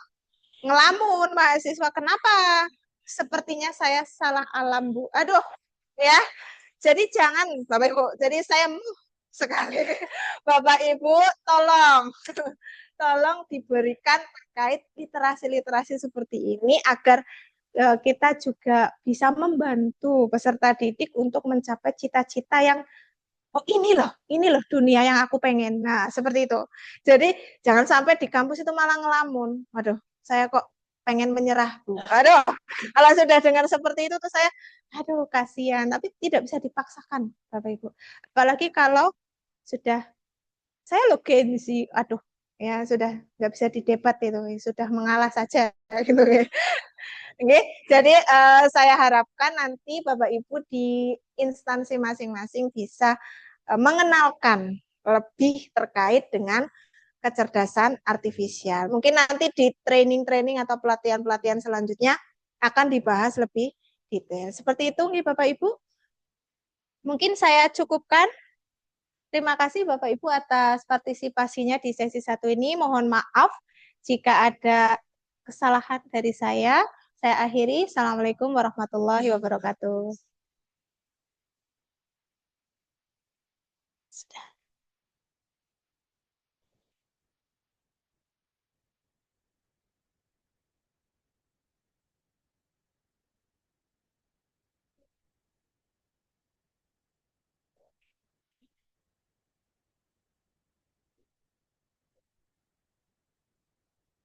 ngelamun mahasiswa. Kenapa? Sepertinya saya salah alam, Bu. Aduh, ya. Jadi jangan Bapak Ibu. Jadi saya sekali. Bapak Ibu, tolong tolong diberikan terkait literasi-literasi seperti ini agar kita juga bisa membantu peserta didik untuk mencapai cita-cita yang oh ini loh dunia yang aku pengen. Nah, seperti itu. Jadi jangan sampai di kampus itu malah ngelamun. Waduh, saya kok pengen menyerah, Bu. Aduh, kalau sudah dengar seperti itu tuh saya, aduh kasihan. Tapi tidak bisa dipaksakan, Bapak Ibu. Apalagi kalau sudah saya loh sih, aduh, ya sudah nggak bisa didebat itu, sudah mengalah saja gitu ya. Oke, jadi saya harapkan nanti Bapak Ibu di instansi masing-masing bisa mengenalkan lebih terkait dengan kecerdasan artifisial. Mungkin nanti di training-training atau pelatihan-pelatihan selanjutnya akan dibahas lebih detail. Seperti itu nih Bapak Ibu. Mungkin saya cukupkan. Terima kasih Bapak Ibu atas partisipasinya di sesi satu ini. Mohon maaf jika ada kesalahan dari saya. Saya akhiri. Assalamualaikum warahmatullahi wabarakatuh. Sudah.